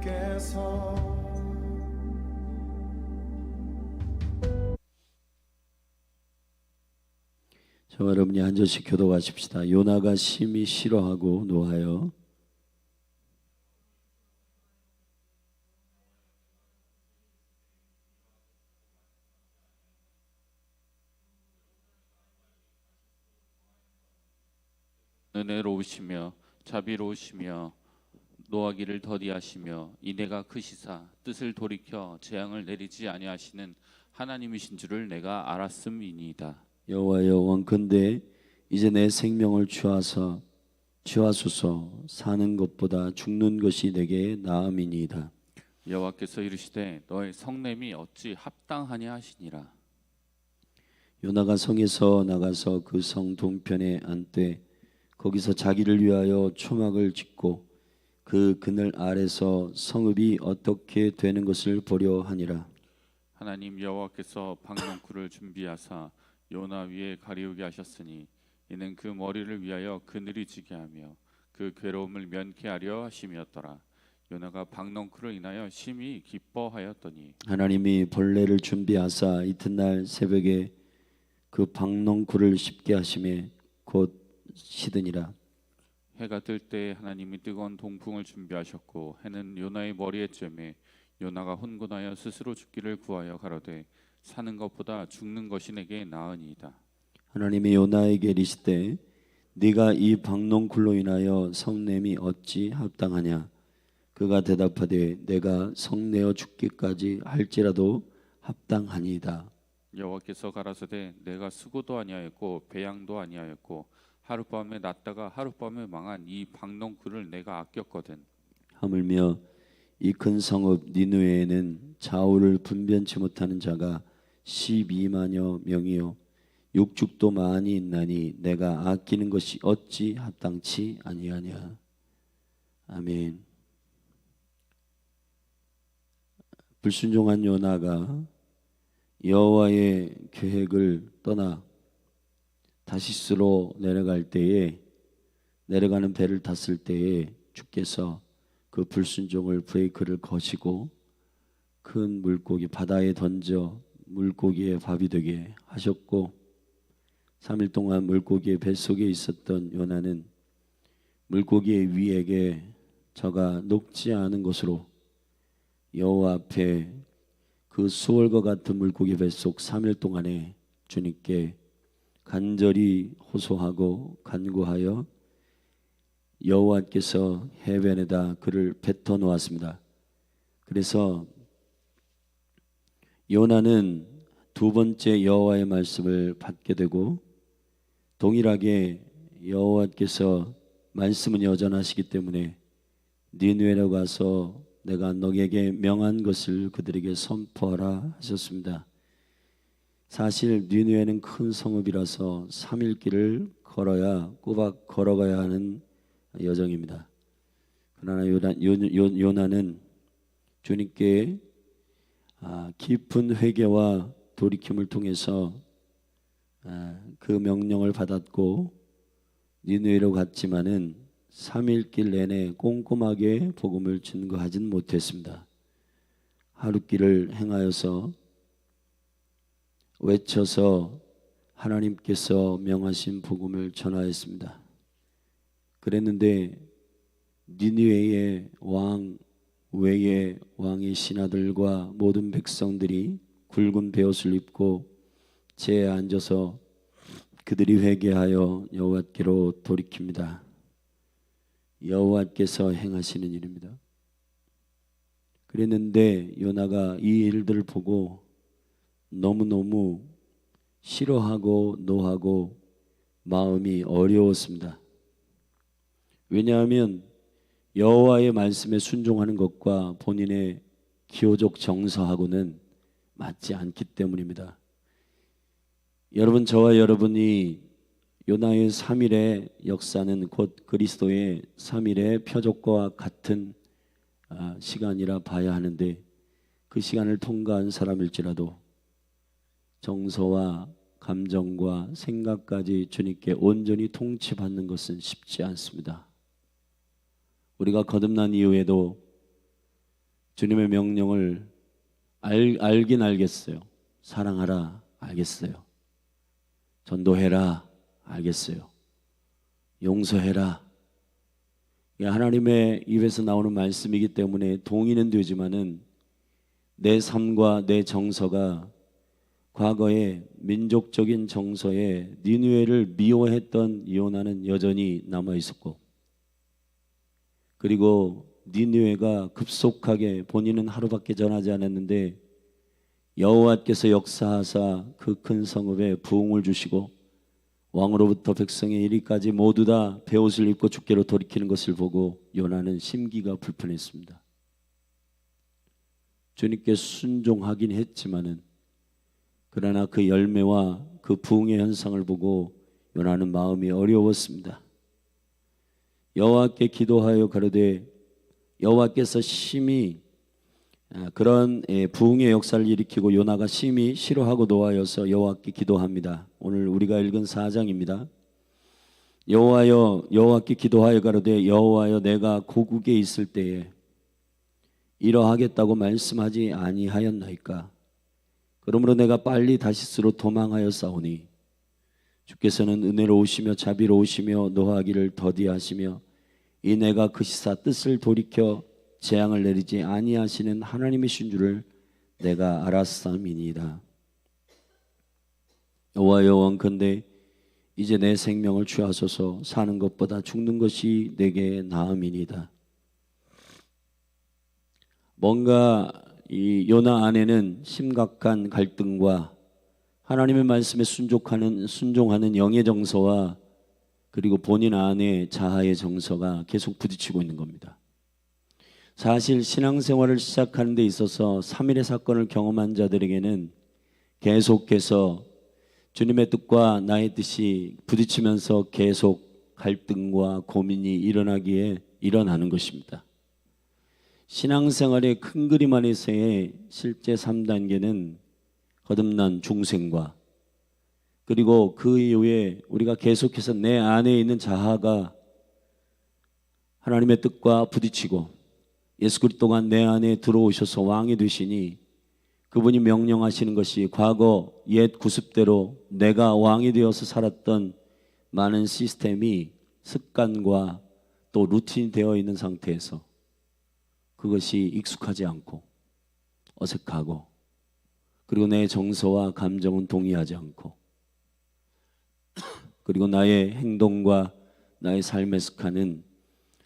하나님께서 저와 여러분이 한 절씩 교도하십시다. 요나가 심히 싫어하고 노하여 은혜로우시며 자비로우시며 노하기를 더디하시며 인애가 크시사 뜻을 돌이켜 재앙을 내리지 아니하시는 하나님이신 줄을 내가 알았음이니이다. 여호와여 원컨대 이제 내 생명을 취하소서. 사는 것보다 죽는 것이 내게 나음이니이다. 여호와께서 이르시되 너의 성냄이 어찌 합당하냐 하시니라. 요나가 성에서 나가서 그 성 동편에 앉되 거기서 자기를 위하여 초막을 짓고 그 그늘 아래서 성읍이 어떻게 되는 것을 보려 하니라. 하나님 여호와께서 박넝쿨을 준비하사 요나 위에 가리우게 하셨으니 이는 그 머리를 위하여 그늘이 지게 하며 그 괴로움을 면케하려 하심이었더라. 요나가 박넝쿨을 인하여 심히 기뻐하였더니 하나님이 벌레를 준비하사 이튿날 새벽에 그 박넝쿨을 씹게 하심에 곧 시드니라. 해가 뜰 때 하나님이 뜨거운 동풍을 준비하셨고 해는 요나의 머리에 쬐매 요나가 혼곤하여 스스로 죽기를 구하여 가로되 사는 것보다 죽는 것이 내게 나으니이다. 하나님이 요나에게 이르시되 네가 이 박농쿨로 인하여 성냄이 어찌 합당하냐. 그가 대답하되 내가 성내어 죽기까지 할지라도 합당하니이다. 여호와께서 가라사대 내가 수고도 아니하였고 배양도 아니하였고 하룻밤에 났다가 하룻밤에 망한 이 박농쿨을 내가 아꼈거든. 하물며 이 큰 성읍 니느웨에는 좌우를 분변치 못하는 자가 12만여 명이요 육축도 많이 있나니 내가 아끼는 것이 어찌 합당치 아니하냐. 아멘. 불순종한 요나가 여호와의 계획을 떠나 다시스로 내려갈 때에, 내려가는 배를 탔을 때에 주께서 그 불순종을 브레이크를 거시고 큰 물고기 바다에 던져 물고기의 밥이 되게 하셨고 3일 동안 물고기의 뱃속에 있었던 요나는 물고기의 위에게 저가 녹지 않은 것으로 여호와 앞에 그 수월과 같은 물고기 뱃속 3일 동안에 주님께 간절히 호소하고 간구하여 여호와께서 해변에다 그를 뱉어 놓았습니다. 그래서 요나는 두 번째 여호와의 말씀을 받게 되고 동일하게 여호와께서 말씀은 여전하시기 때문에 니느웨로 가서 내가 너에게 명한 것을 그들에게 선포하라 하셨습니다. 사실 니느웨는 큰 성읍이라서 3일 길을 걸어야 꼬박 걸어가야 하는 여정입니다. 그러나 요나는 주님께 깊은 회개와 돌이킴을 통해서 그 명령을 받았고 니느웨로 갔지만은 3일 길 내내 꼼꼼하게 복음을 증거하진 못했습니다. 하루길을 행하여서 외쳐서 하나님께서 명하신 복음을 전하였습니다. 그랬는데 니느웨의 왕 외에 왕의 신하들과 모든 백성들이 굵은 베옷을 입고 제에 앉아서 그들이 회개하여 여호와께로 돌이킵니다. 여호와께서 행하시는 일입니다. 그랬는데 요나가 이 일들을 보고 너무너무 싫어하고 노하고 마음이 어려웠습니다. 왜냐하면 여호와의 말씀에 순종하는 것과 본인의 기호적 정서하고는 맞지 않기 때문입니다. 여러분, 저와 여러분이 요나의 3일의 역사는 곧 그리스도의 3일의 표적과 같은 시간이라 봐야 하는데 그 시간을 통과한 사람일지라도 정서와 감정과 생각까지 주님께 온전히 통치받는 것은 쉽지 않습니다. 우리가 거듭난 이후에도 주님의 명령을 알긴 알겠어요. 사랑하라 알겠어요. 전도해라 알겠어요. 용서해라. 이게 하나님의 입에서 나오는 말씀이기 때문에 동의는 되지만은 내 삶과 내 정서가 과거의 민족적인 정서에 니느웨를 미워했던 요나는 여전히 남아 있었고, 그리고 니느웨가 급속하게, 본인은 하루밖에 전하지 않았는데 여호와께서 역사하사 그 큰 성읍에 부흥을 주시고 왕으로부터 백성의 이리까지 모두 다 베옷을 입고 주께로 돌이키는 것을 보고 요나는 심기가 불편했습니다. 주님께 순종하긴 했지만은, 그러나 그 열매와 그 부흥의 현상을 보고 요나는 마음이 어려웠습니다. 여호와께 기도하여 가로되 여호와께서 심히 그런 부흥의 역사를 일으키고 요나가 심히 싫어하고 노하여서 여호와께 기도합니다. 오늘 우리가 읽은 4장입니다. 여호와여, 여호와께 기도하여 가로되 여호와여, 내가 고국에 있을 때에 이러하겠다고 말씀하지 아니하였나이까? 그러므로 내가 빨리 다시스로 도망하여 싸우니 주께서는 은혜로우시며 자비로우시며 노하기를 더디하시며 이 내가 그 시사 뜻을 돌이켜 재앙을 내리지 아니하시는 하나님이신 줄을 내가 알았사옵니이다. 여호와여, 원컨대 이제 내 생명을 취하소서. 사는 것보다 죽는 것이 내게 나음이니이다. 뭔가 이 요나 안에는 심각한 갈등과 하나님의 말씀에 순종하는 영의 정서와 그리고 본인 안에 자아의 정서가 계속 부딪히고 있는 겁니다. 사실 신앙생활을 시작하는 데 있어서 3일의 사건을 경험한 자들에게는 계속해서 주님의 뜻과 나의 뜻이 부딪히면서 계속 갈등과 고민이 일어나는 것입니다. 신앙생활의 큰 그림 안에서의 실제 3단계는 거듭난 중생과, 그리고 그 이후에 우리가 계속해서 내 안에 있는 자아가 하나님의 뜻과 부딪히고 예수 그리스도가 내 안에 들어오셔서 왕이 되시니 그분이 명령하시는 것이 과거 옛 구습대로 내가 왕이 되어서 살았던 많은 시스템이 습관과 또 루틴이 되어 있는 상태에서 그것이 익숙하지 않고 어색하고, 그리고 내 정서와 감정은 동의하지 않고, 그리고 나의 행동과 나의 삶의 습관은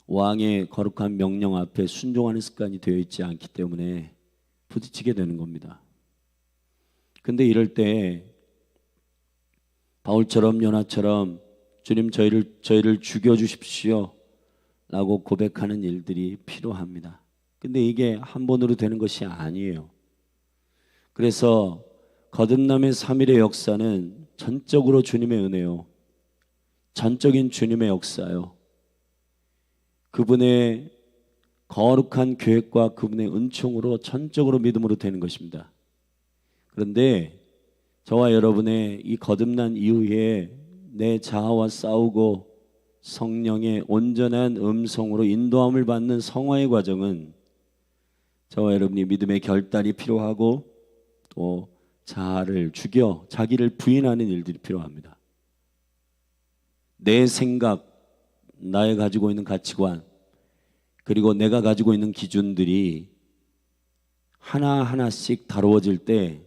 왕의 거룩한 명령 앞에 순종하는 습관이 되어 있지 않기 때문에 부딪히게 되는 겁니다. 근데 이럴 때 바울처럼 요나처럼 주님 저희를 죽여주십시오 라고 고백하는 일들이 필요합니다. 근데 이게 한 번으로 되는 것이 아니에요. 그래서 거듭남의 3일의 역사는 전적으로 주님의 은혜요, 전적인 주님의 역사요, 그분의 거룩한 계획과 그분의 은총으로 전적으로 믿음으로 되는 것입니다. 그런데 저와 여러분의 이 거듭난 이후에 내 자아와 싸우고 성령의 온전한 음성으로 인도함을 받는 성화의 과정은 저와 여러분이 믿음의 결단이 필요하고 또 자아를 죽여 자기를 부인하는 일들이 필요합니다. 내 생각, 나의 가지고 있는 가치관, 그리고 내가 가지고 있는 기준들이 하나하나씩 다루어질 때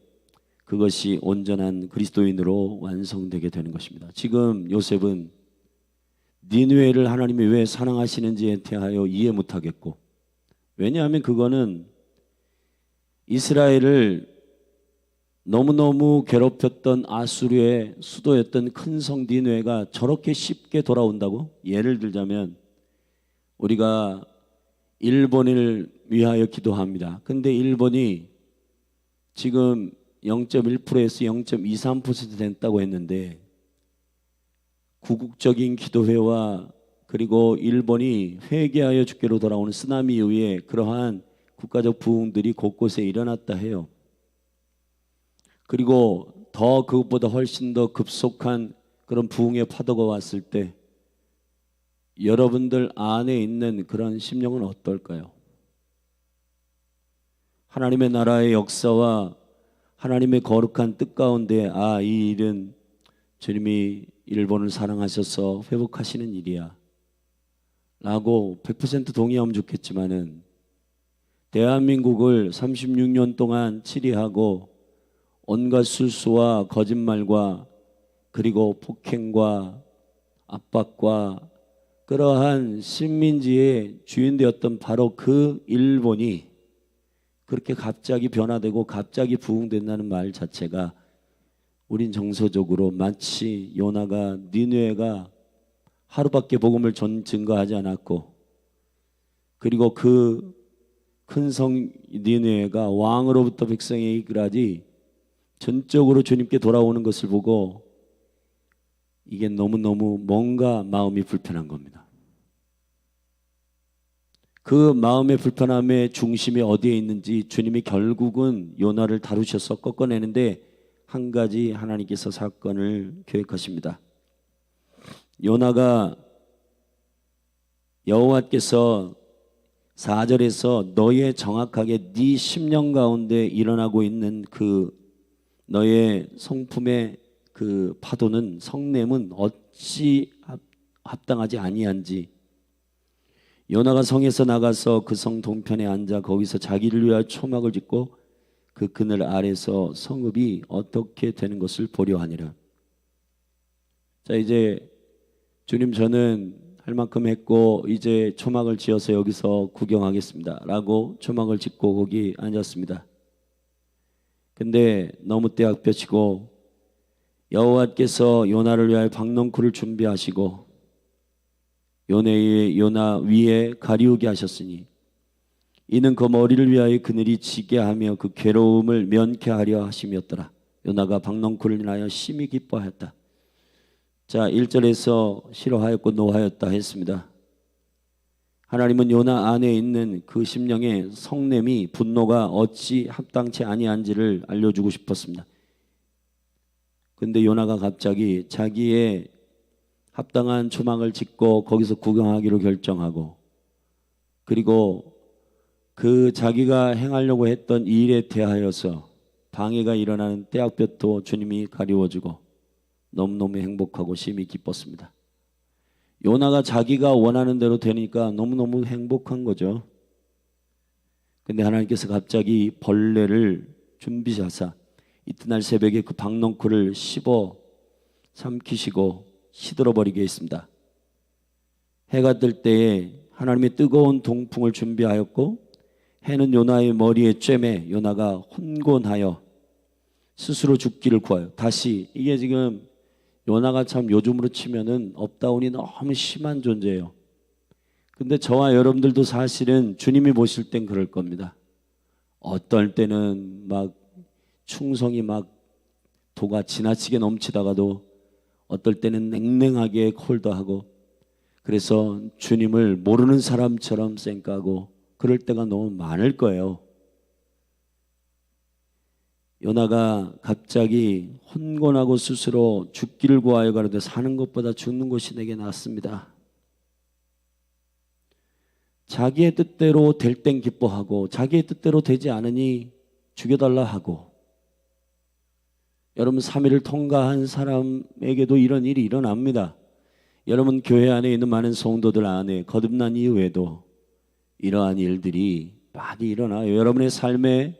그것이 온전한 그리스도인으로 완성되게 되는 것입니다. 지금 요셉은 니느웨를 하나님이 왜 사랑하시는지에 대하여 이해 못하겠고, 왜냐하면 그거는 이스라엘을 너무너무 괴롭혔던 아수르의 수도였던 큰 성 니느웨가 저렇게 쉽게 돌아온다고? 예를 들자면 우리가 일본을 위하여 기도합니다. 근데 일본이 지금 0.1%에서 0.23% 됐다고 했는데, 구국적인 기도회와 그리고 일본이 회개하여 주께로 돌아오는 쓰나미 이후에 그러한 국가적 부흥들이 곳곳에 일어났다 해요. 그리고 더 그것보다 훨씬 더 급속한 그런 부흥의 파도가 왔을 때 여러분들 안에 있는 그런 심령은 어떨까요? 하나님의 나라의 역사와 하나님의 거룩한 뜻 가운데 이 일은 주님이 일본을 사랑하셔서 회복하시는 일이야 라고 100% 동의하면 좋겠지만은 대한민국을 36년 동안 치리하고 온갖 술수와 거짓말과 그리고 폭행과 압박과 그러한 식민지의 주인 되었던 바로 그 일본이 그렇게 갑자기 변화되고 갑자기 부흥된다는 말 자체가 우린 정서적으로 마치 요나가 니느웨가 하루밖에 복음을 증거하지 않았고 그리고 그 큰 성 니느웨가 왕으로부터 백성에게 이끌하지 전적으로 주님께 돌아오는 것을 보고 이게 너무너무 뭔가 마음이 불편한 겁니다. 그 마음의 불편함의 중심이 어디에 있는지 주님이 결국은 요나를 다루셔서 꺾어내는데 한 가지 하나님께서 사건을 계획하십니다. 요나가 여호와께서 4절에서 너의 정확하게 네 심령 가운데 일어나고 있는 그 너의 성품의 그 파도는 성냄은 어찌 합당하지 아니한지 요나가 성에서 나가서 그 성 동편에 앉아 거기서 자기를 위하여 초막을 짓고 그 그늘 아래서 성읍이 어떻게 되는 것을 보려 하니라. 자, 이제 주님 저는 할 만큼 했고 이제 초막을 지어서 여기서 구경하겠습니다 라고 초막을 짓고 거기 앉았습니다. 근데 너무 떼약볕이고 여호와께서 요나를 위하여 박넝쿨을 준비하시고 요나 위에 가리우게 하셨으니 이는 그 머리를 위하여 그늘이 지게 하며 그 괴로움을 면케하려 하심이었더라. 요나가 박넝쿨을 인하여 심히 기뻐하였다. 자, 1절에서 싫어하였고 노하였다 했습니다. 하나님은 요나 안에 있는 그 심령의 성냄이 분노가 어찌 합당치 아니한지를 알려주고 싶었습니다. 근데 요나가 갑자기 자기의 합당한 초막을 짓고 거기서 구경하기로 결정하고 그리고 그 자기가 행하려고 했던 일에 대하여서 방해가 일어나는 떼약볕도 주님이 가리워주고 너무너무 행복하고 심히 기뻤습니다. 요나가 자기가 원하는 대로 되니까 너무너무 행복한 거죠. 근데 하나님께서 갑자기 벌레를 준비하사 이튿날 새벽에 그 박넝쿨을 씹어 삼키시고 시들어 버리게 했습니다. 해가 뜰 때에 하나님의 뜨거운 동풍을 준비하였고 해는 요나의 머리에 쬐매 요나가 혼곤하여 스스로 죽기를 구하여 다시 이게 지금 요나가 참 요즘으로 치면은 업다운이 너무 심한 존재예요. 근데 저와 여러분들도 사실은 주님이 보실 땐 그럴 겁니다. 어떨 때는 막 충성이 막 도가 지나치게 넘치다가도 어떨 때는 냉랭하게 콜드하고 그래서 주님을 모르는 사람처럼 쌩까고 그럴 때가 너무 많을 거예요. 요나가 갑자기 혼곤하고 스스로 죽기를 구하여 가로되 사는 것보다 죽는 것이 내게 낫습니다. 자기의 뜻대로 될 땐 기뻐하고 자기의 뜻대로 되지 않으니 죽여달라 하고 여러분 3일을 통과한 사람에게도 이런 일이 일어납니다. 여러분 교회 안에 있는 많은 성도들 안에 거듭난 이후에도 이러한 일들이 많이 일어나요. 여러분의 삶에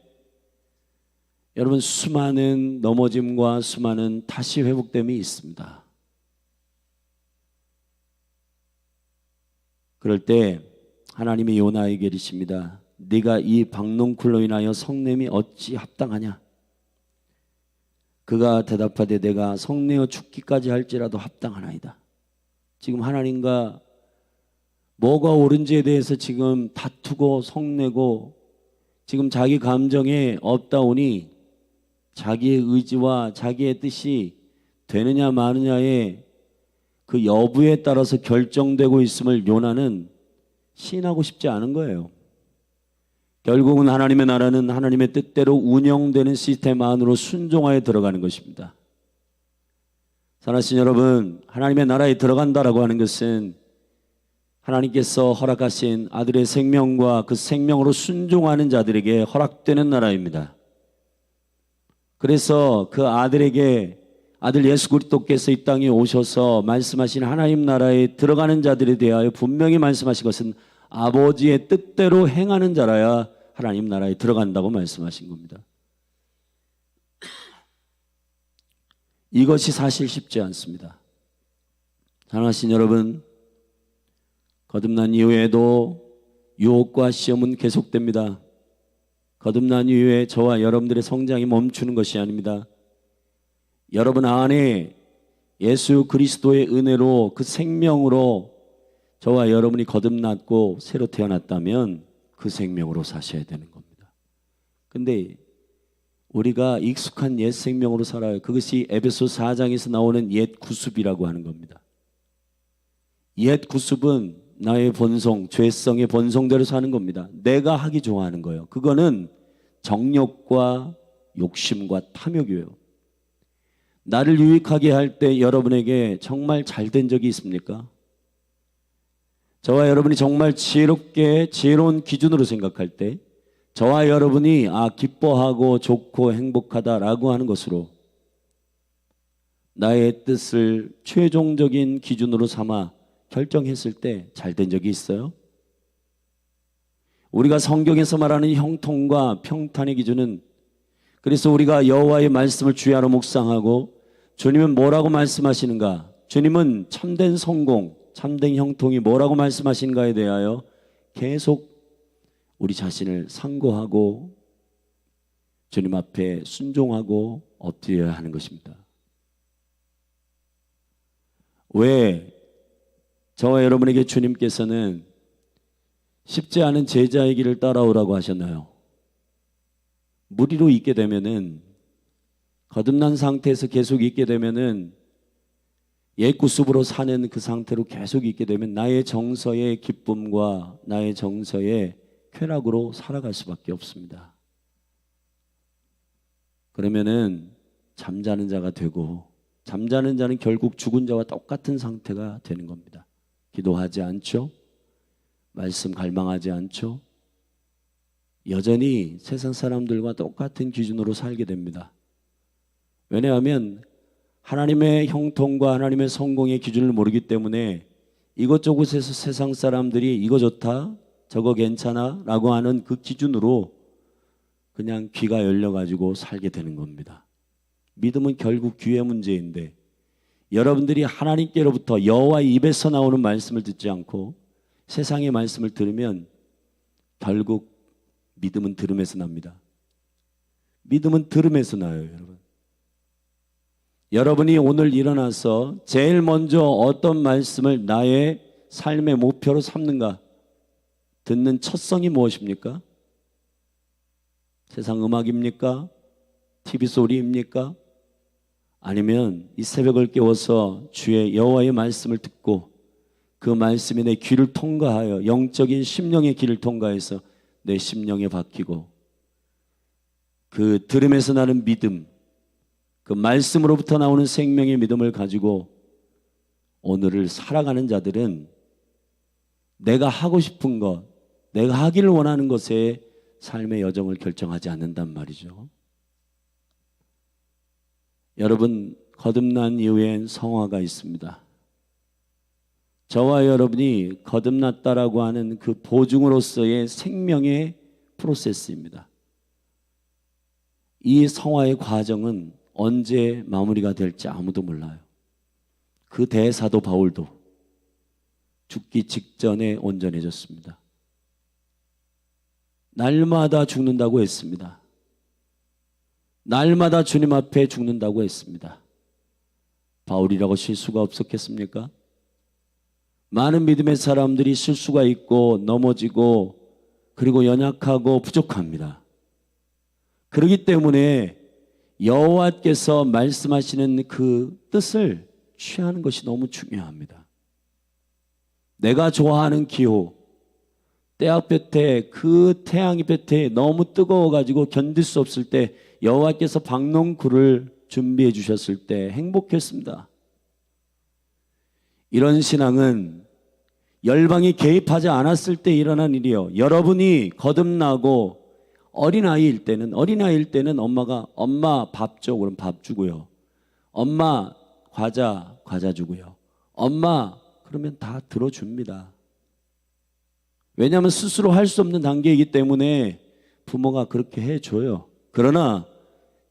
여러분 수많은 넘어짐과 수많은 다시 회복됨이 있습니다. 그럴 때 하나님이 요나에게 이르십니다. 네가 이 박넝쿨로 인하여 성냄이 어찌 합당하냐? 그가 대답하되 내가 성내어 죽기까지 할지라도 합당하나이다. 지금 하나님과 뭐가 옳은지에 대해서 지금 다투고 성내고 지금 자기 감정에 업다운이 자기의 의지와 자기의 뜻이 되느냐 마느냐의 그 여부에 따라서 결정되고 있음을 요나는 시인하고 싶지 않은 거예요. 결국은 하나님의 나라는 하나님의 뜻대로 운영되는 시스템 안으로 순종하여 들어가는 것입니다. 사랑하신 여러분, 하나님의 나라에 들어간다라고 하는 것은 하나님께서 허락하신 아들의 생명과 그 생명으로 순종하는 자들에게 허락되는 나라입니다. 그래서 그 아들에게 아들 예수 그리스도께서 이 땅에 오셔서 말씀하신 하나님 나라에 들어가는 자들에 대하여 분명히 말씀하신 것은 아버지의 뜻대로 행하는 자라야 하나님 나라에 들어간다고 말씀하신 겁니다. 이것이 사실 쉽지 않습니다. 사랑하신 여러분, 거듭난 이후에도 유혹과 시험은 계속됩니다. 거듭난 이후에 저와 여러분들의 성장이 멈추는 것이 아닙니다. 여러분 안에 예수 그리스도의 은혜로 그 생명으로 저와 여러분이 거듭났고 새로 태어났다면 그 생명으로 사셔야 되는 겁니다. 근데 우리가 익숙한 옛 생명으로 살아요. 그것이 에베소 4장에서 나오는 옛 구습이라고 하는 겁니다. 옛 구습은 나의 본성, 죄성의 본성대로 사는 겁니다. 내가 하기 좋아하는 거예요. 그거는 정욕과 욕심과 탐욕이에요. 나를 유익하게 할 때 여러분에게 정말 잘된 적이 있습니까? 저와 여러분이 정말 지혜롭게 지혜로운 기준으로 생각할 때 저와 여러분이 기뻐하고 좋고 행복하다라고 하는 것으로 나의 뜻을 최종적인 기준으로 삼아 결정했을 때 잘된 적이 있어요? 우리가 성경에서 말하는 형통과 평탄의 기준은, 그래서 우리가 여호와의 말씀을 주야로 묵상하고 주님은 뭐라고 말씀하시는가, 주님은 참된 성공, 참된 형통이 뭐라고 말씀하시는가에 대하여 계속 우리 자신을 상고하고 주님 앞에 순종하고 엎드려야 하는 것입니다. 왜 저와 여러분에게 주님께서는 쉽지 않은 제자의 길을 따라오라고 하셨나요? 무리로 있게 되면은, 거듭난 상태에서 계속 있게 되면은, 옛 구습으로 사는 그 상태로 계속 있게 되면 나의 정서의 기쁨과 나의 정서의 쾌락으로 살아갈 수밖에 없습니다. 그러면은 잠자는 자가 되고, 잠자는 자는 결국 죽은 자와 똑같은 상태가 되는 겁니다. 기도하지 않죠? 말씀 갈망하지 않죠? 여전히 세상 사람들과 똑같은 기준으로 살게 됩니다. 왜냐하면 하나님의 형통과 하나님의 성공의 기준을 모르기 때문에 이것저것에서 세상 사람들이 이거 좋다, 저거 괜찮아 라고 하는 그 기준으로 그냥 귀가 열려가지고 살게 되는 겁니다. 믿음은 결국 귀의 문제인데, 여러분들이 하나님께로부터 여호와의 입에서 나오는 말씀을 듣지 않고 세상의 말씀을 들으면 결국 믿음은 들음에서 납니다. 믿음은 들음에서 나요, 여러분. 여러분이 오늘 일어나서 제일 먼저 어떤 말씀을 나의 삶의 목표로 삼는가? 듣는 첫성이 무엇입니까? 세상 음악입니까? TV 소리입니까? 아니면 이 새벽을 깨워서 주의 여호와의 말씀을 듣고 그 말씀이 내 귀를 통과하여 영적인 심령의 길을 통과해서 내 심령에 박히고 그 들음에서 나는 믿음, 그 말씀으로부터 나오는 생명의 믿음을 가지고 오늘을 살아가는 자들은 내가 하고 싶은 것, 내가 하기를 원하는 것에 삶의 여정을 결정하지 않는단 말이죠. 여러분, 거듭난 이후엔 성화가 있습니다. 저와 여러분이 거듭났다라고 하는 그 보증으로서의 생명의 프로세스입니다. 이 성화의 과정은 언제 마무리가 될지 아무도 몰라요. 그 대사도 바울도 죽기 직전에 온전해졌습니다. 날마다 죽는다고 했습니다. 날마다 주님 앞에 죽는다고 했습니다. 바울이라고 실수가 없었겠습니까? 많은 믿음의 사람들이 실수가 있고 넘어지고 그리고 연약하고 부족합니다. 그렇기 때문에 여호와께서 말씀하시는 그 뜻을 취하는 것이 너무 중요합니다. 내가 좋아하는 기호, 때학볕에 그 태양빛에 너무 뜨거워가지고 견딜 수 없을 때 여호와께서 박농쿨을 준비해 주셨을 때 행복했습니다. 이런 신앙은 열방이 개입하지 않았을 때 일어난 일이요. 여러분이 거듭나고 어린아이일 때는 엄마가 엄마 밥 줘 그럼 밥 주고요. 엄마 과자 주고요. 엄마 그러면 다 들어줍니다. 왜냐하면 스스로 할 수 없는 단계이기 때문에 부모가 그렇게 해줘요. 그러나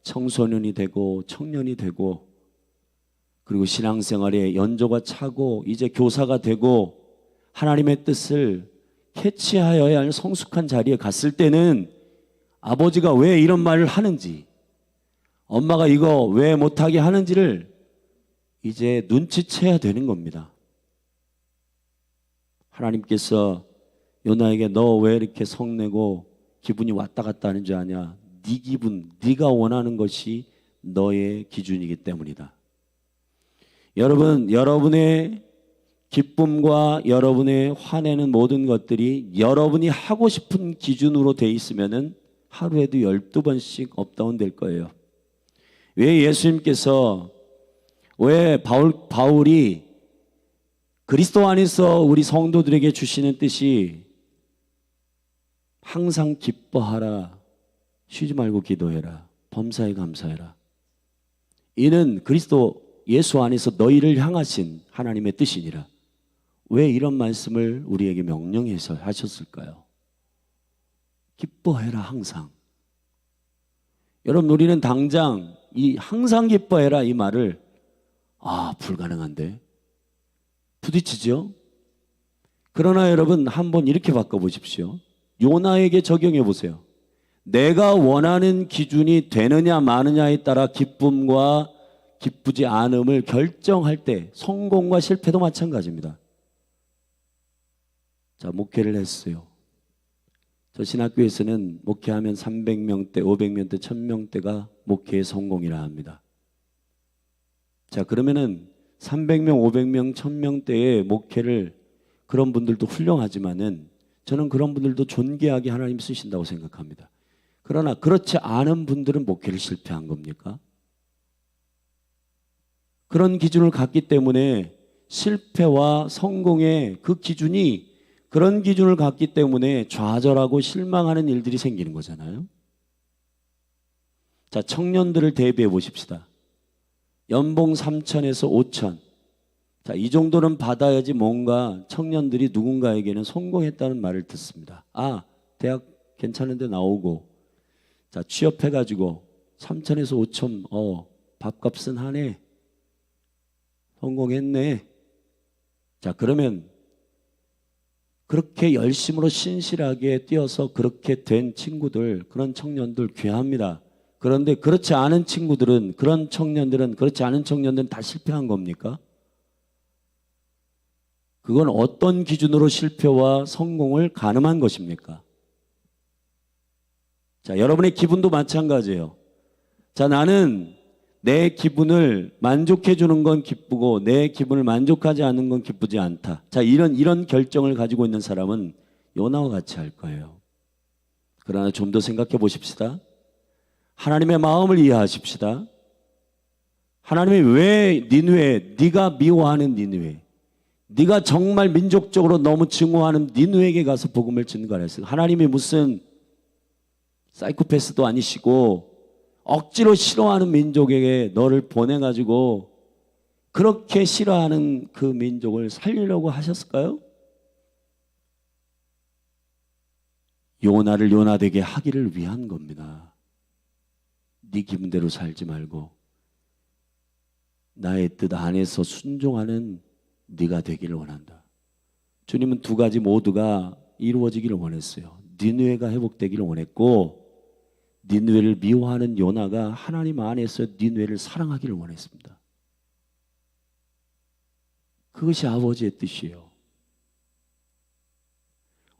청소년이 되고 청년이 되고 그리고 신앙생활에 연조가 차고 이제 교사가 되고 하나님의 뜻을 캐치하여야 할 성숙한 자리에 갔을 때는 아버지가 왜 이런 말을 하는지, 엄마가 이거 왜 못하게 하는지를 이제 눈치채야 되는 겁니다. 하나님께서 요나에게 너 왜 이렇게 성내고 기분이 왔다 갔다 하는 줄 아냐? 네 기분, 네가 원하는 것이 너의 기준이기 때문이다. 여러분, 여러분의 기쁨과 여러분의 화내는 모든 것들이 여러분이 하고 싶은 기준으로 돼 있으면은 하루에도 12번씩 업다운 될 거예요. 왜 예수님께서 왜 바울이 그리스도 안에서 우리 성도들에게 주시는 뜻이 항상 기뻐하라, 쉬지 말고 기도해라, 범사에 감사해라. 이는 그리스도 예수 안에서 너희를 향하신 하나님의 뜻이니라. 왜 이런 말씀을 우리에게 명령해서 하셨을까요? 기뻐해라 항상. 여러분, 우리는 당장 이 항상 기뻐해라 이 말을 불가능한데 부딪히죠. 그러나 여러분 한번 이렇게 바꿔보십시오. 요나에게 적용해 보세요. 내가 원하는 기준이 되느냐 마느냐에 따라 기쁨과 기쁘지 않음을 결정할 때 성공과 실패도 마찬가지입니다. 자, 목회를 했어요. 저 신학교에서는 목회하면 300명대, 500명대, 1000명대가 목회의 성공이라 합니다. 자, 그러면은 300명, 500명, 1000명대의 목회를 그런 분들도 훌륭하지만은 저는 그런 분들도 존귀하게 하나님 쓰신다고 생각합니다. 그러나 그렇지 않은 분들은 목회를 실패한 겁니까? 그런 기준을 갖기 때문에 실패와 성공의 그 기준이 그런 기준을 갖기 때문에 좌절하고 실망하는 일들이 생기는 거잖아요. 자, 청년들을 대비해 보십시다. 연봉 3천에서 5천. 자, 이 정도는 받아야지 뭔가 청년들이 누군가에게는 성공했다는 말을 듣습니다. 대학 괜찮은데 나오고, 자, 취업해가지고 3천에서 5천, 밥값은 하네. 성공했네. 자, 그러면 그렇게 열심으로 신실하게 뛰어서 그렇게 된 친구들, 그런 청년들 귀합니다. 그런데 그렇지 않은 친구들은, 그렇지 않은 청년들은 다 실패한 겁니까? 그건 어떤 기준으로 실패와 성공을 가늠한 것입니까? 자, 여러분의 기분도 마찬가지예요. 자, 나는 내 기분을 만족해 주는 건 기쁘고 내 기분을 만족하지 않는 건 기쁘지 않다. 자, 이런 결정을 가지고 있는 사람은 요나와 같이 할 거예요. 그러나 좀 더 생각해 보십시다. 하나님의 마음을 이해하십시다. 하나님이 왜 니느웨, 네가 미워하는 니느웨, 네가 정말 민족적으로 너무 증오하는 니느웨에게 가서 복음을 전가했어요. 하나님이 무슨 사이코패스도 아니시고 억지로 싫어하는 민족에게 너를 보내가지고 그렇게 싫어하는 그 민족을 살리려고 하셨을까요? 요나를 요나되게 하기를 위한 겁니다. 네 기분대로 살지 말고 나의 뜻 안에서 순종하는 네가 되기를 원한다. 주님은 두 가지 모두가 이루어지기를 원했어요. 니느웨가 회복되기를 원했고 니느웨를 미워하는 요나가 하나님 안에서 니느웨를 사랑하기를 원했습니다. 그것이 아버지의 뜻이에요.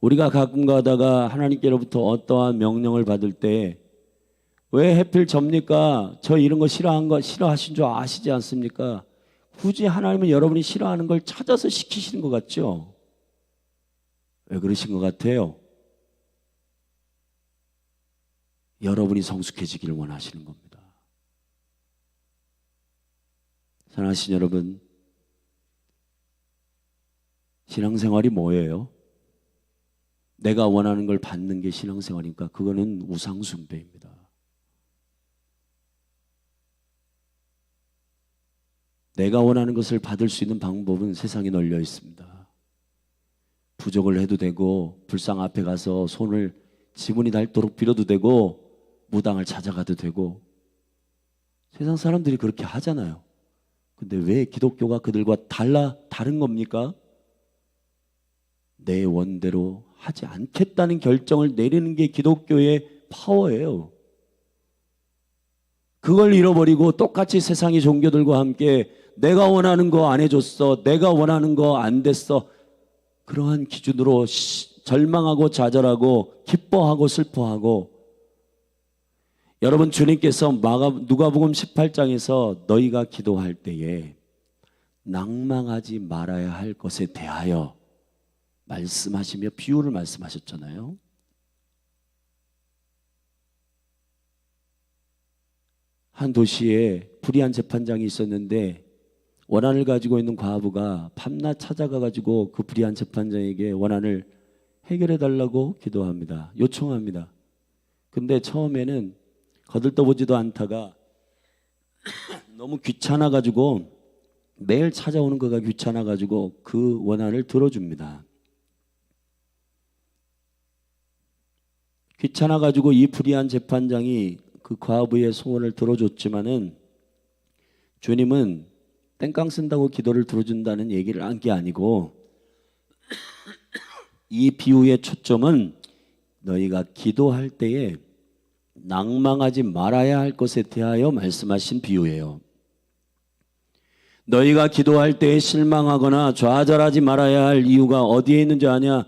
우리가 가끔 가다가 하나님께로부터 어떠한 명령을 받을 때 왜 하필 접니까? 저 이런 거 싫어하신 줄 아시지 않습니까? 굳이 하나님은 여러분이 싫어하는 걸 찾아서 시키시는 것 같죠? 왜 그러신 것 같아요? 여러분이 성숙해지기를 원하시는 겁니다. 사랑하신 여러분, 신앙생활이 뭐예요? 내가 원하는 걸 받는 게 신앙생활이니까 그거는 우상숭배입니다. 내가 원하는 것을 받을 수 있는 방법은 세상에 널려 있습니다. 부족을 해도 되고 불상 앞에 가서 손을 지문이 닳도록 빌어도 되고 무당을 찾아가도 되고 세상 사람들이 그렇게 하잖아요. 근데 왜 기독교가 그들과 다른 겁니까? 내 원대로 하지 않겠다는 결정을 내리는 게 기독교의 파워예요. 그걸 잃어버리고 똑같이 세상의 종교들과 함께 내가 원하는 거 안 해줬어, 내가 원하는 거 안 됐어, 그러한 기준으로 절망하고 좌절하고 기뻐하고 슬퍼하고. 여러분, 주님께서 누가복음 18장에서 너희가 기도할 때에 낭망하지 말아야 할 것에 대하여 말씀하시며 비유를 말씀하셨잖아요. 한 도시에 불의한 재판장이 있었는데 원한을 가지고 있는 과부가 밤낮 찾아가 가지고 그 불의한 재판장에게 원한을 해결해 달라고 기도합니다. 요청합니다. 근데 처음에는 거들떠보지도 않다가 너무 귀찮아 가지고 매일 찾아오는 거가 귀찮아 가지고 그 원한을 들어줍니다. 귀찮아 가지고 이 불의한 재판장이 그 과부의 소원을 들어줬지만은 주님은 땡깡 쓴다고 기도를 들어준다는 얘기를 한 게 아니고 이 비유의 초점은 너희가 기도할 때에 낭망하지 말아야 할 것에 대하여 말씀하신 비유예요. 너희가 기도할 때에 실망하거나 좌절하지 말아야 할 이유가 어디에 있는지 아냐?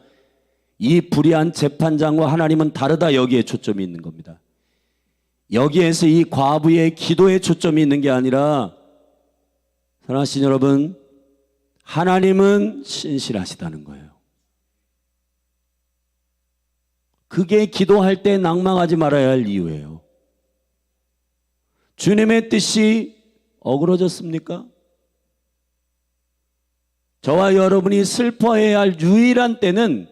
이 불의한 재판장과 하나님은 다르다. 여기에 초점이 있는 겁니다. 여기에서 이 과부의 기도에 초점이 있는 게 아니라, 사랑하신 여러분, 하나님은 신실하시다는 거예요. 그게 기도할 때 낭망하지 말아야 할 이유예요. 주님의 뜻이 어그러졌습니까? 저와 여러분이 슬퍼해야 할 유일한 때는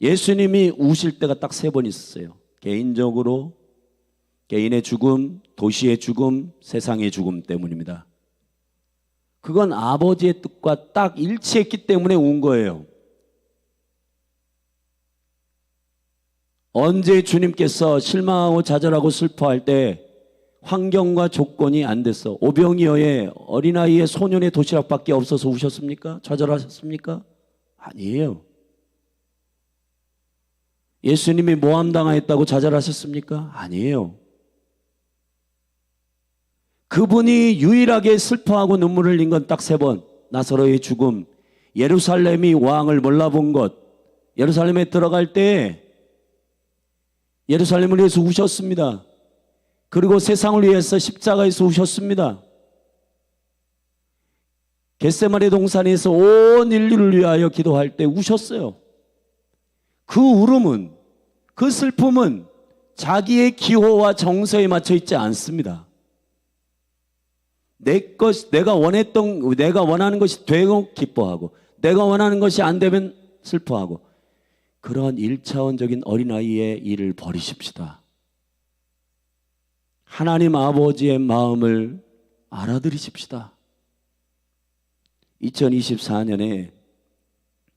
예수님이 우실 때가 딱 3번 있었어요. 개인적으로, 개인의 죽음, 도시의 죽음, 세상의 죽음 때문입니다. 그건 아버지의 뜻과 딱 일치했기 때문에 운 거예요. 언제 주님께서 실망하고 좌절하고 슬퍼할 때 환경과 조건이 안 됐어. 오병이어의 어린아이의 소년의 도시락밖에 없어서 우셨습니까? 좌절하셨습니까? 아니에요. 예수님이 모함당하였다고 좌절하셨습니까? 아니에요. 그분이 유일하게 슬퍼하고 눈물을 흘린 건 딱 3번. 나사로의 죽음, 예루살렘이 왕을 몰라본 것. 예루살렘에 들어갈 때 예루살렘을 위해서 우셨습니다. 그리고 세상을 위해서 십자가에서 우셨습니다. 겟세마네 동산에서 온 인류를 위하여 기도할 때 우셨어요. 그 울음은, 그 슬픔은 자기의 기호와 정서에 맞춰 있지 않습니다. 내가 원하는 것이 되고 기뻐하고, 내가 원하는 것이 안 되면 슬퍼하고, 그런 1차원적인 어린아이의 일을 버리십시다. 하나님 아버지의 마음을 알아들이십시다. 2024년에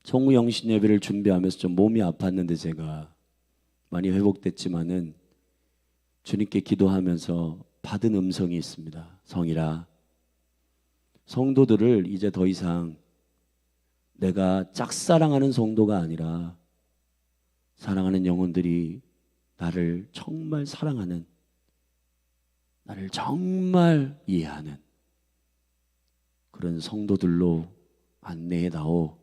성우영신 예배를 준비하면서 좀 몸이 아팠는데 제가 많이 회복됐지만은 주님께 기도하면서 받은 음성이 있습니다. 성이라, 성도들을 이제 더 이상 내가 짝사랑하는 성도가 아니라 사랑하는 영혼들이 나를 정말 사랑하는, 나를 정말 이해하는 그런 성도들로 안내해다오.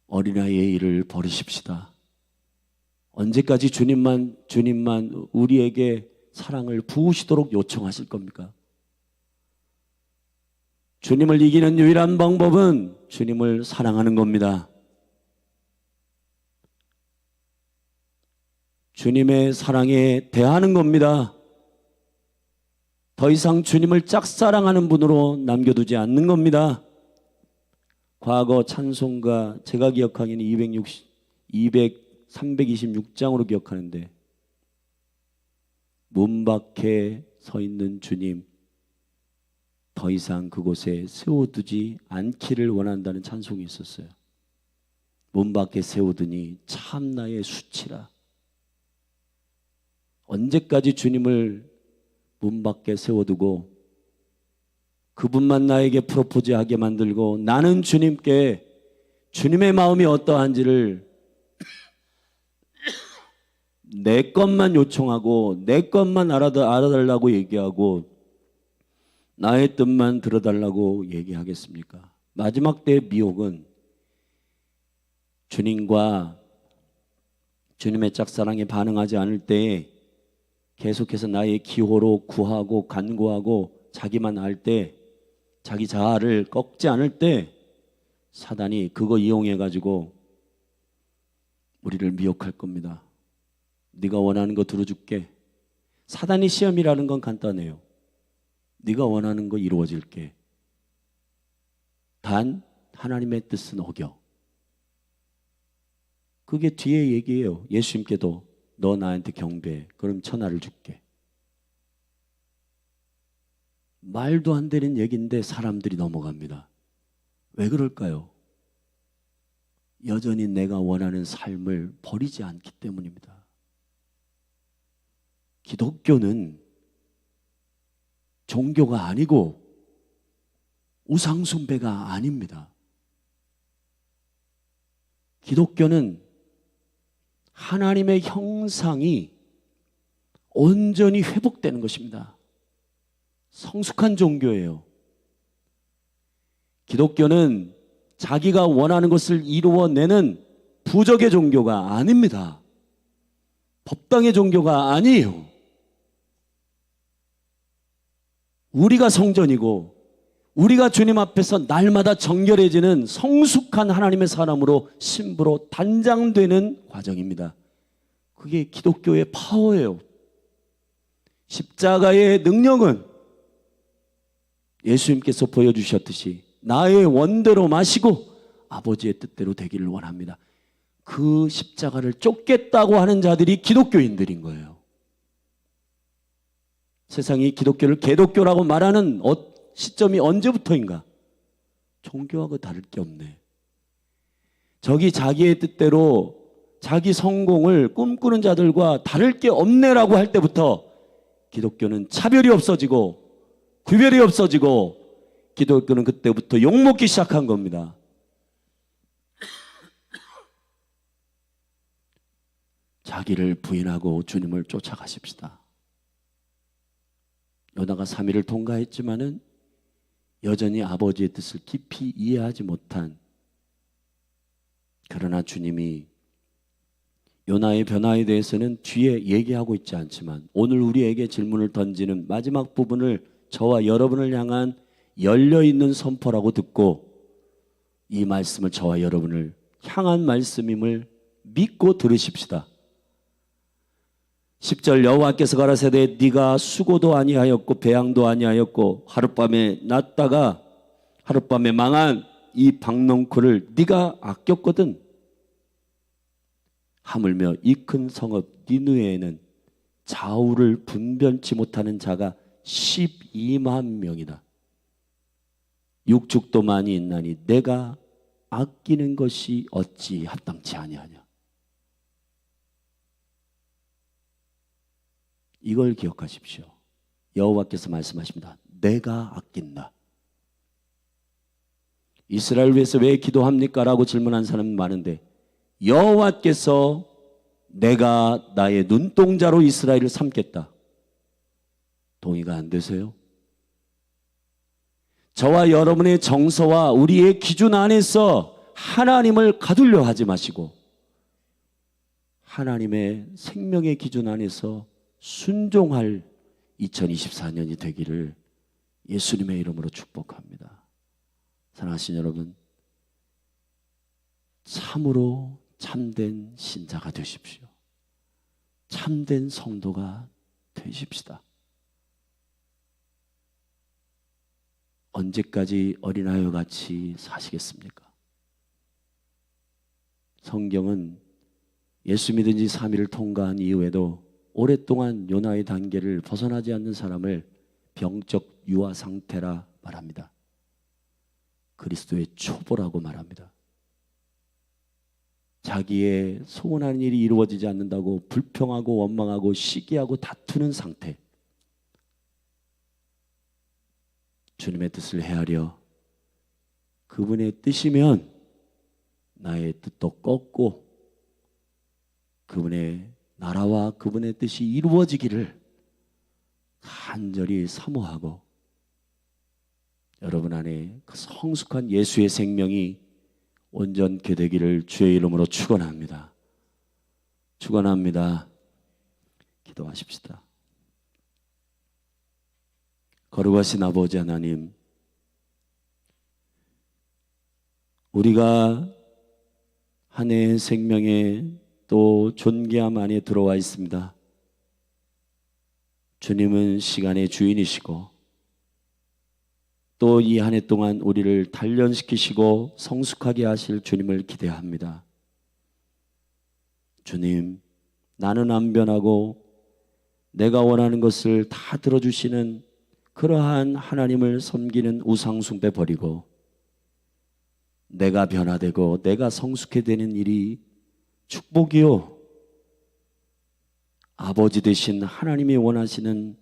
어린아이의 일을 버리십시다. 언제까지 주님만 우리에게 사랑을 부으시도록 요청하실 겁니까? 주님을 이기는 유일한 방법은 주님을 사랑하는 겁니다. 주님의 사랑에 대하는 겁니다. 더 이상 주님을 짝사랑하는 분으로 남겨두지 않는 겁니다. 과거 찬송가 제가 기억하기에는 326장으로 기억하는데 문 밖에 서 있는 주님 더 이상 그곳에 세워두지 않기를 원한다는 찬송이 있었어요. 문 밖에 세우더니 참 나의 수치라. 언제까지 주님을 문 밖에 세워두고 그분만 나에게 프로포즈하게 만들고 나는 주님께 주님의 마음이 어떠한지를 내 것만 요청하고 내 것만 알아달라고 얘기하고 나의 뜻만 들어달라고 얘기하겠습니까? 마지막 때의 미혹은 주님과 주님의 짝사랑에 반응하지 않을 때에 계속해서 나의 기호로 구하고 간구하고 자기만 할 때 자기 자아를 꺾지 않을 때 사단이 그거 이용해 가지고 우리를 미혹할 겁니다. 네가 원하는 거 들어줄게. 사단의 시험이라는 건 간단해요. 네가 원하는 거 이루어질게. 단 하나님의 뜻은 어겨. 그게 뒤에 얘기예요. 예수님께도 너 나한테 경배해. 그럼 천하를 줄게. 말도 안 되는 얘기인데 사람들이 넘어갑니다. 왜 그럴까요? 여전히 내가 원하는 삶을 버리지 않기 때문입니다. 기독교는 종교가 아니고 우상숭배가 아닙니다. 기독교는 하나님의 형상이 온전히 회복되는 것입니다. 성숙한 종교예요. 기독교는 자기가 원하는 것을 이루어내는 부적의 종교가 아닙니다. 법당의 종교가 아니에요. 우리가 성전이고 우리가 주님 앞에서 날마다 정결해지는 성숙한 하나님의 사람으로 신부로 단장되는 과정입니다. 그게 기독교의 파워예요. 십자가의 능력은 예수님께서 보여주셨듯이 나의 원대로 마시고 아버지의 뜻대로 되기를 원합니다. 그 십자가를 쫓겠다고 하는 자들이 기독교인들인 거예요. 세상이 기독교를 개독교라고 말하는 시점이 언제부터인가? 종교하고 다를 게 없네. 저기 자기의 뜻대로 자기 성공을 꿈꾸는 자들과 다를 게 없네라고 할 때부터 기독교는 차별이 없어지고 구별이 없어지고 기독교는 그때부터 욕먹기 시작한 겁니다. 자기를 부인하고 주님을 쫓아가십시다. 요나가 3일을 통과했지만은 여전히 아버지의 뜻을 깊이 이해하지 못한, 그러나 주님이 요나의 변화에 대해서는 뒤에 얘기하고 있지 않지만 오늘 우리에게 질문을 던지는 마지막 부분을 저와 여러분을 향한 열려있는 선포라고 듣고 이 말씀을 저와 여러분을 향한 말씀임을 믿고 들으십시다. 10절 여호와께서 가라사대 네가 수고도 아니하였고 배양도 아니하였고 하룻밤에 났다가 하룻밤에 망한 이 박농쿨을 네가 아꼈거든. 하물며 이 큰 성읍 니느웨에는 좌우를 분별치 못하는 자가 12만 명이다. 육축도 많이 있나니 내가 아끼는 것이 어찌 합당치 아니하냐. 이걸 기억하십시오. 여호와께서 말씀하십니다. 내가 아낀다. 이스라엘 위해서 왜 기도합니까? 라고 질문한 사람은 많은데 여호와께서 내가 나의 눈동자로 이스라엘을 삼겠다. 동의가 안 되세요? 저와 여러분의 정서와 우리의 기준 안에서 하나님을 가두려 하지 마시고 하나님의 생명의 기준 안에서 순종할 2024년이 되기를 예수님의 이름으로 축복합니다. 사랑하신 여러분, 참으로 참된 신자가 되십시오. 참된 성도가 되십시다. 언제까지 어린아이와 같이 사시겠습니까? 성경은 예수 믿은 지 3일을 통과한 이후에도 오랫동안 요나의 단계를 벗어나지 않는 사람을 병적 유아 상태라 말합니다. 그리스도의 초보라고 말합니다. 자기의 소원하는 일이 이루어지지 않는다고 불평하고 원망하고 시기하고 다투는 상태. 주님의 뜻을 헤아려 그분의 뜻이면 나의 뜻도 꺾고 그분의 나라와 그분의 뜻이 이루어지기를 간절히 사모하고 여러분 안에 그 성숙한 예수의 생명이 온전케 되기를 주의 이름으로 축원합니다. 축원합니다. 기도하십시다. 거룩하신 아버지 하나님, 우리가 한 해의 생명에 또 존귀함 안에 들어와 있습니다. 주님은 시간의 주인이시고 또 이 한 해 동안 우리를 단련시키시고 성숙하게 하실 주님을 기대합니다. 주님, 나는 안 변하고 내가 원하는 것을 다 들어주시는 그러한 하나님을 섬기는 우상숭배 버리고 내가 변화되고 내가 성숙해 되는 일이 축복이요 아버지 되신 하나님이 원하시는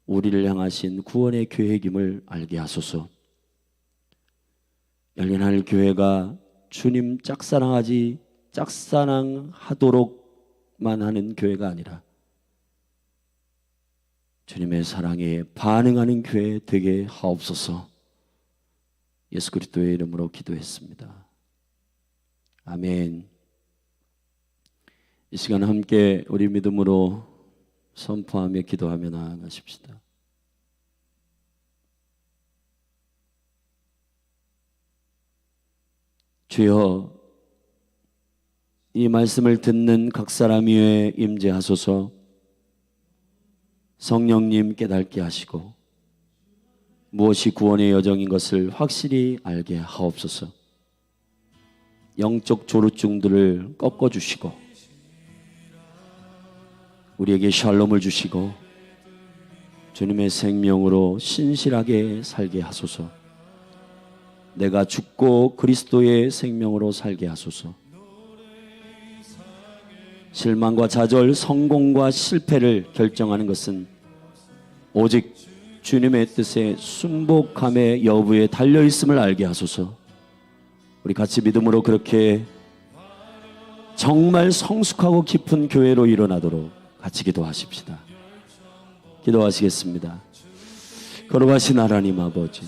우리를 향하신 구원의 계획임을 알게 하소서. 열린하늘 교회가 주님 짝사랑하도록만 하는 교회가 아니라 주님의 사랑에 반응하는 교회 되게 하옵소서. 예수 그리스도의 이름으로 기도했습니다. 아멘. 이 시간 함께 우리 믿음으로 선포하며 기도하며 나아가십시다. 주여, 이 말씀을 듣는 각 사람 위에 임재하소서. 성령님 깨닫게 하시고 무엇이 구원의 여정인 것을 확실히 알게 하옵소서. 영적 조루증들을 꺾어주시고 우리에게 샬롬을 주시고 주님의 생명으로 신실하게 살게 하소서. 내가 죽고 그리스도의 생명으로 살게 하소서. 실망과 좌절, 성공과 실패를 결정하는 것은 오직 주님의 뜻에 순복함의 여부에 달려있음을 알게 하소서. 우리 같이 믿음으로 그렇게 정말 성숙하고 깊은 교회로 일어나도록 같이 기도하십시다. 기도하시겠습니다. 거룩하신 하나님 아버지,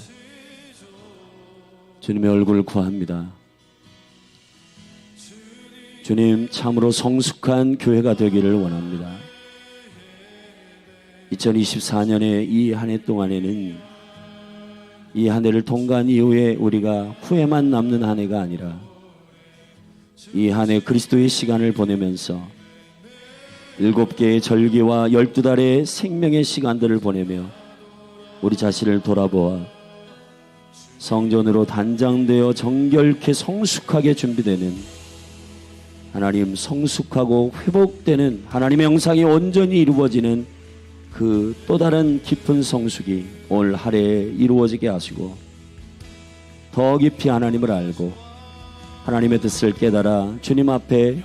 주님의 얼굴을 구합니다. 주님, 참으로 성숙한 교회가 되기를 원합니다. 2024년의 이 한 해 동안에는 이 한 해를 통과한 이후에 우리가 후회만 남는 한 해가 아니라 이 한 해 그리스도의 시간을 보내면서 7개의 절기와 12달의 생명의 시간들을 보내며 우리 자신을 돌아보아 성전으로 단장되어 정결케 성숙하게 준비되는 하나님, 성숙하고 회복되는 하나님의 형상이 온전히 이루어지는 그 또 다른 깊은 성숙이 올 한 해에 이루어지게 하시고 더 깊이 하나님을 알고 하나님의 뜻을 깨달아 주님 앞에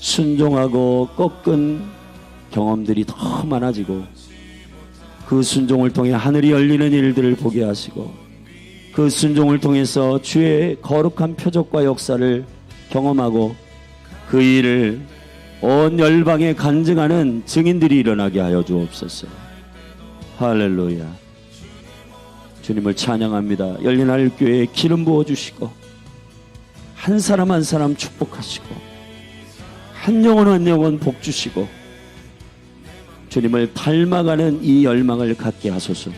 순종하고 꺾은 경험들이 더 많아지고 그 순종을 통해 하늘이 열리는 일들을 보게 하시고 그 순종을 통해서 주의 거룩한 표적과 역사를 경험하고 그 일을 온 열방에 간증하는 증인들이 일어나게 하여 주옵소서. 할렐루야. 주님을 찬양합니다. 열린하늘 교회에 기름 부어주시고 한 사람 한 사람 축복하시고 한 영혼 한 영혼 복 주시고 주님을 닮아가는 이 열망을 갖게 하소서.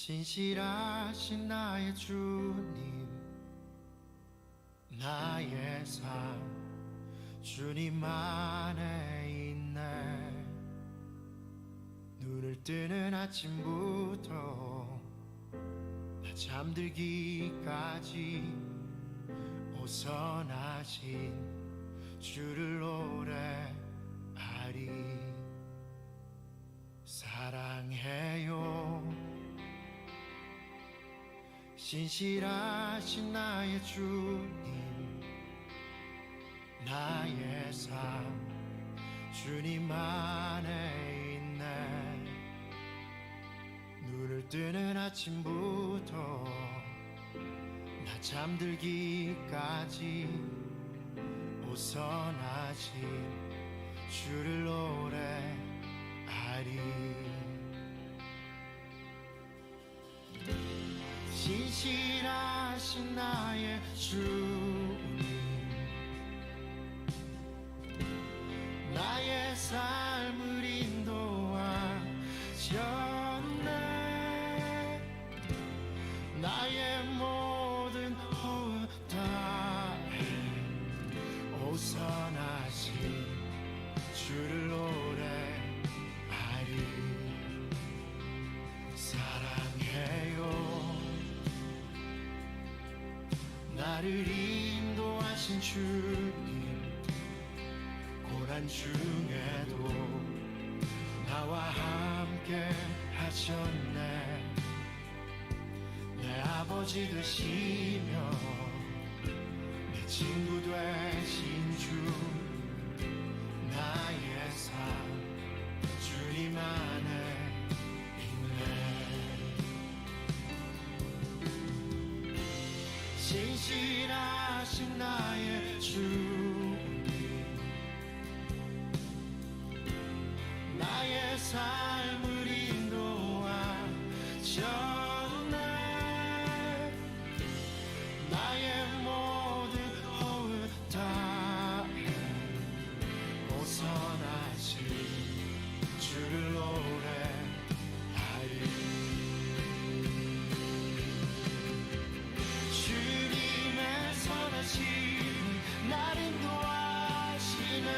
신실하신 나의 주님, 나의 삶 주님 안에 있네. 눈을 뜨는 아침부터 나 잠들기까지 오선하신 주를 노래하리. 사랑해요 신실하신 나의 주님, 나의 삶 주님 안에 있네. 눈을 뜨는 아침부터 나 잠들기까지 오선하신 주를 노래하리. 신실하신 나의 주님, 나의 삶을 인도하셨네. 나의 모든 호흡 다해 오선하신 주를 노래하리. 사랑해요 나를 인도하신 주님, 고난 중에도 나와 함께 하셨네. 내 아버지 되시며 내 친구 되신 주, 나의 삶 주님 안에 신실하신 나의 주님, 나의 삶을 인도하셨네. 나의 모든 호흡 다해 오선하신 주를 노래하리. 날 인도하시네.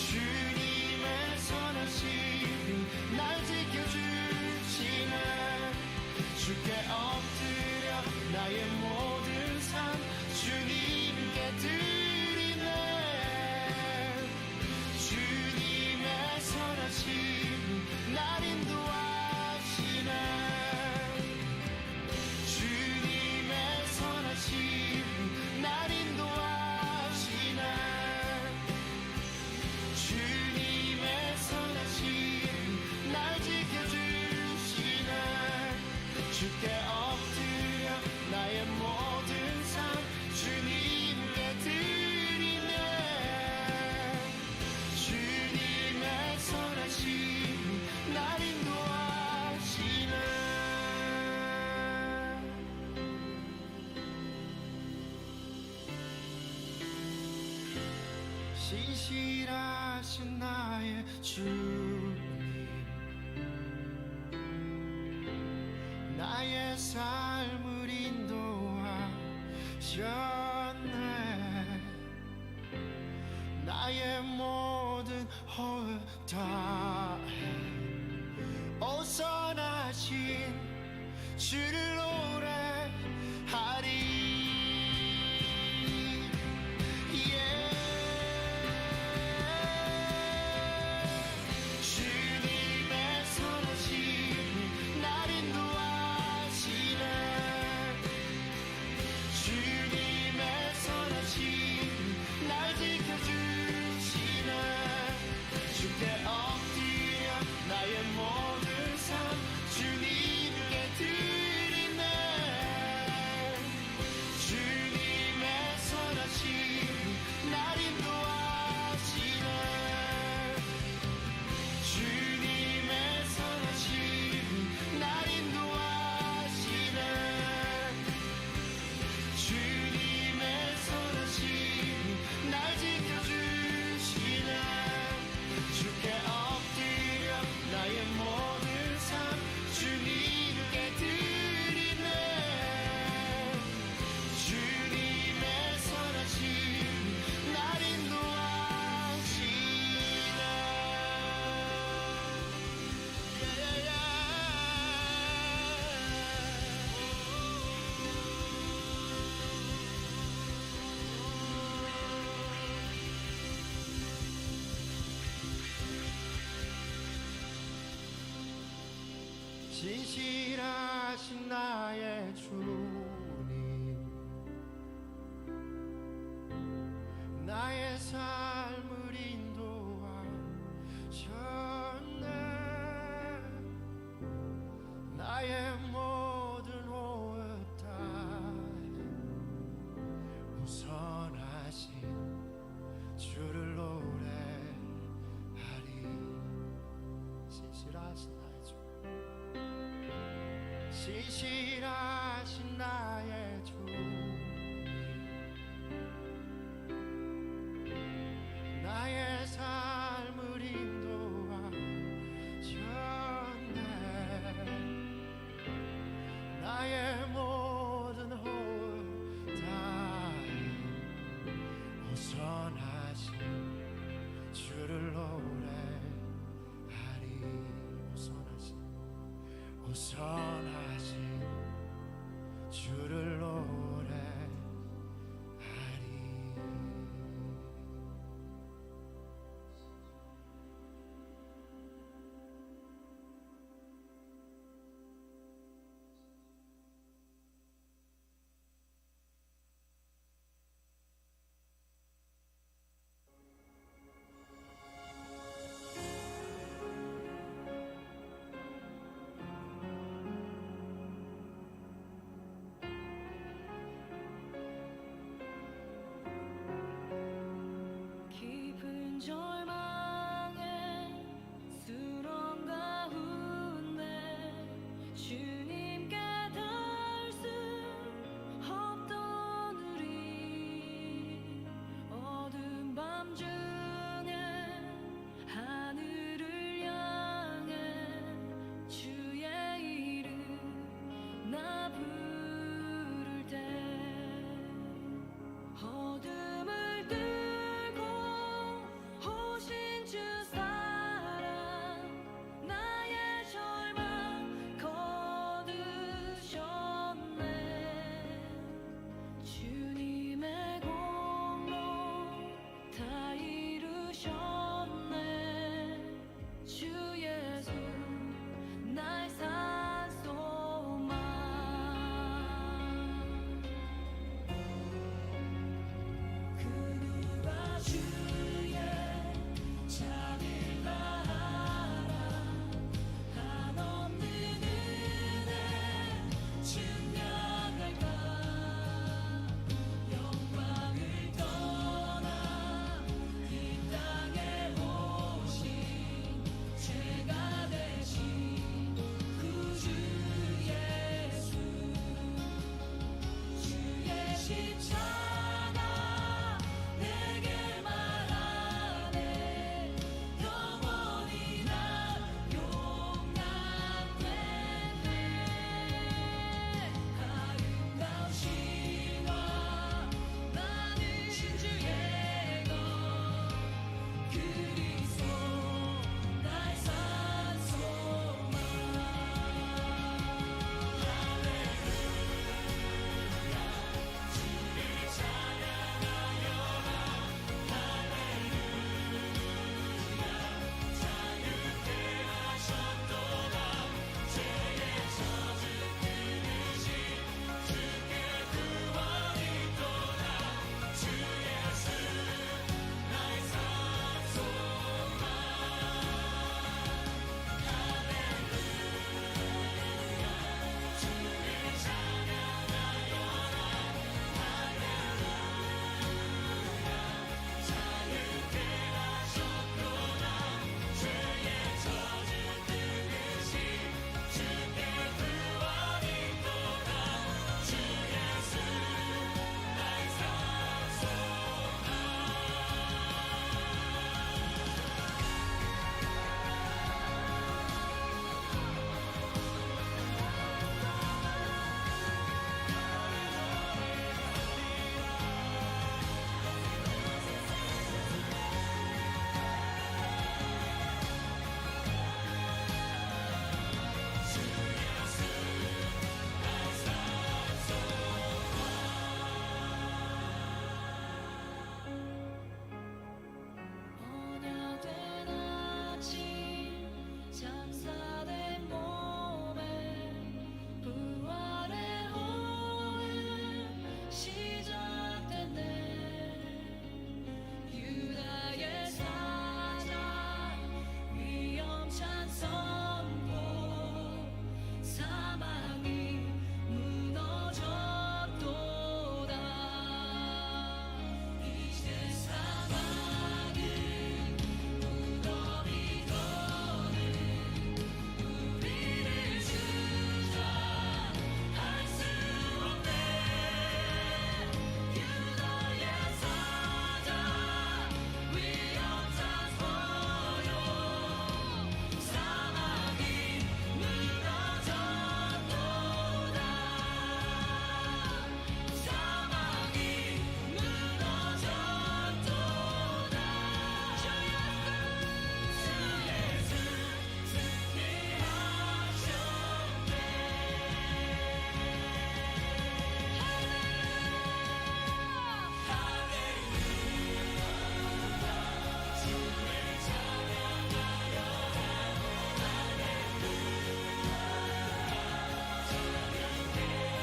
주님의 선하심이 날 지켜주시네. 주께 엎드려 나의 모든 삶 주님께 드리네. 주님의 선하심이 날 인도하시네. 날 인도하시네. 주님의 선하심 날 지켜주시네. 주께 엎드려 나의 모든 삶 주님께 드리네. 주님의 선하심 날 인도하시네. 신실하신 나의 주님, 나의 삶을 인도하셨네. 나의 모든 호흡 다해 오선하신 주를 노래하리. 나의 모든 삶 주님께 드리네. 진실하신 나의 주님 나의 삶을 인도하셨네 나의 모든 호흡 다해 우선하신 주를 노래하리 진실하신 나의 주 진실하신 나의 주 나의 삶을 인도하셨네 나의 모든 호흡 다해 우선하신 주를 노래하리 우선하신